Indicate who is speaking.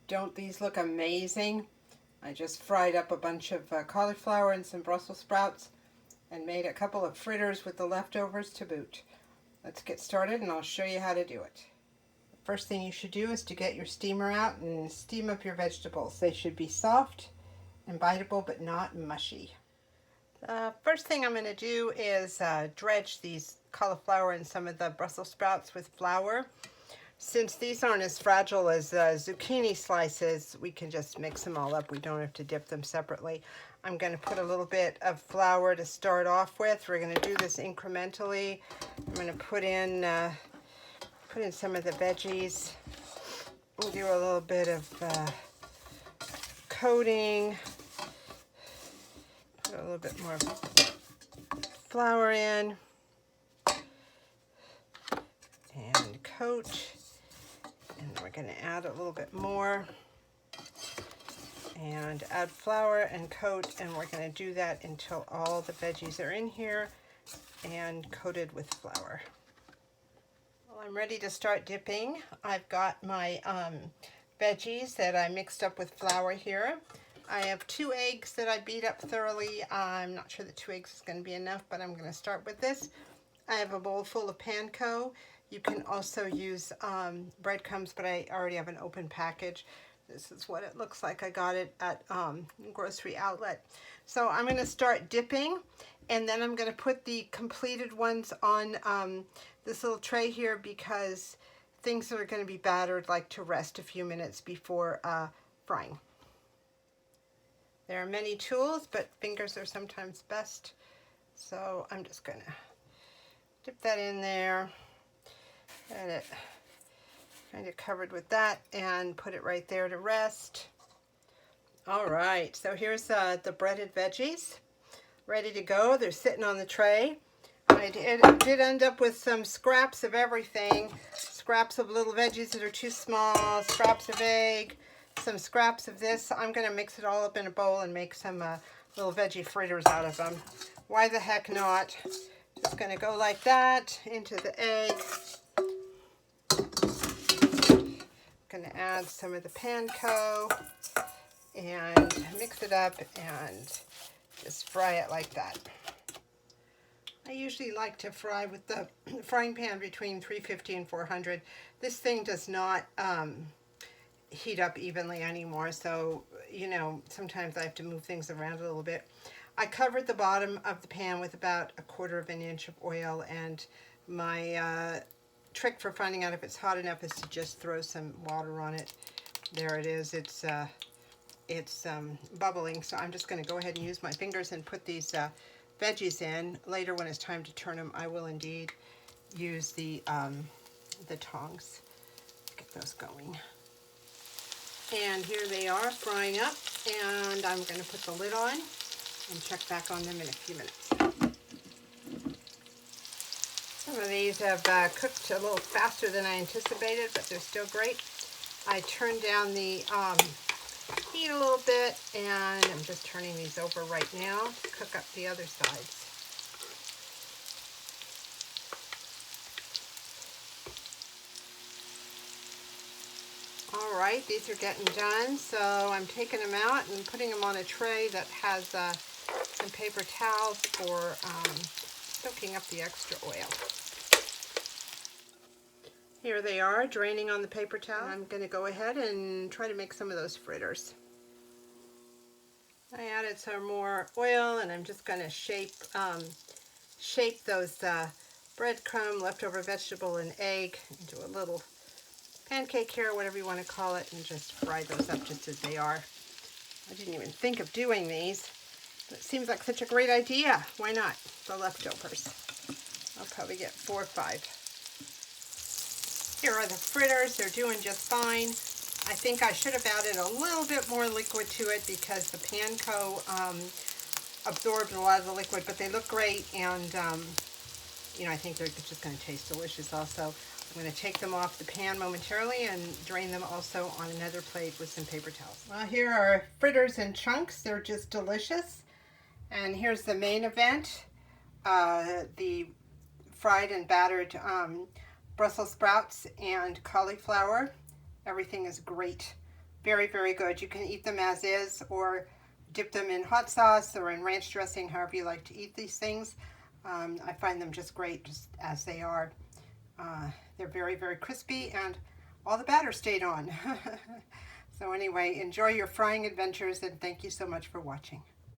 Speaker 1: Don't these look amazing? I just fried up a bunch of cauliflower and some Brussels sprouts and made a couple of fritters with the leftovers to boot. Let's get started and I'll show you how to do it. First thing you should do is to get your steamer out and steam up your vegetables. They should be soft and biteable but not mushy. First thing I'm going to do is dredge these cauliflower and some of the Brussels sprouts with flour. Since these aren't as fragile as zucchini slices, we can just mix them all up. We don't have to dip them separately. I'm going to put a little bit of flour to start off with. We're going to do this incrementally. I'm going to put in some of the veggies. We'll do a little bit of coating. Put a little bit more flour in. And coat. And we're going to add a little bit more and add flour and coat, and we're going to do that until all the veggies are in here and coated with flour. Well, I'm ready to start dipping. I've got my veggies that I mixed up with flour here. I have 2 eggs that I beat up thoroughly. I'm not sure that 2 eggs is going to be enough, but I'm going to start with this. I have a bowl full of panko. You can also use breadcrumbs, but I already have an open package. This is what it looks like. I got it at grocery outlet. So I'm going to start dipping, and then I'm going to put the completed ones on this little tray here because things that are going to be battered like to rest a few minutes before frying. There are many tools, but fingers are sometimes best. So I'm just going to dip that in there. Get it kind of covered with that and put it right there to rest. All right, so here's the breaded veggies ready to go. They're sitting on the tray. I did end up with some scraps of everything. Scraps of little veggies that are too small, scraps of egg, some scraps of this. I'm going to mix it all up in a bowl and make some little veggie fritters out of them. Why the heck not? Just going to go like that into the egg. Going to add some of the panko and mix it up and just fry it like that. I usually like to fry with the frying pan between 350 and 400. This thing does not heat up evenly anymore, so you know, sometimes I have to move things around a little bit. I covered the bottom of the pan with about 1/4 of an inch of oil, and my trick for finding out if it's hot enough is to just throw some water on it. There it is. It's bubbling, so I'm just going to go ahead and use my fingers and put these veggies in. Later, when it's time to turn them, I will indeed use the tongs to get those going. And here they are frying up, and I'm going to put the lid on and check back on them in a few minutes. Some of these have cooked a little faster than I anticipated, but they're still great. I turned down the heat a little bit, and I'm just turning these over right now to cook up the other sides. All right, these are getting done, so I'm taking them out and putting them on a tray that has some paper towels for soaking up the extra oil. Here they are, draining on the paper towel. I'm going to go ahead and try to make some of those fritters. I added some more oil, and I'm just going to shape those breadcrumb, leftover vegetable, and egg into a little pancake here, whatever you want to call it, and just fry those up just as they are. I didn't even think of doing these, but it seems like such a great idea. Why not? The leftovers. I'll probably get 4 or 5. Here are the fritters. They're doing just fine. I think I should have added a little bit more liquid to it because the panko absorbed a lot of the liquid, but they look great, and you know, I think they're just going to taste delicious also. I'm going to take them off the pan momentarily and drain them also on another plate with some paper towels. Well, here are fritters in chunks. They're just delicious. And here's the main event, the fried and battered Brussels sprouts and cauliflower. Everything is great. Very, very good. You can eat them as is or dip them in hot sauce or in ranch dressing, however you like to eat these things. I find them just great just as they are. They're very, very crispy and all the batter stayed on. So anyway, enjoy your frying adventures and thank you so much for watching.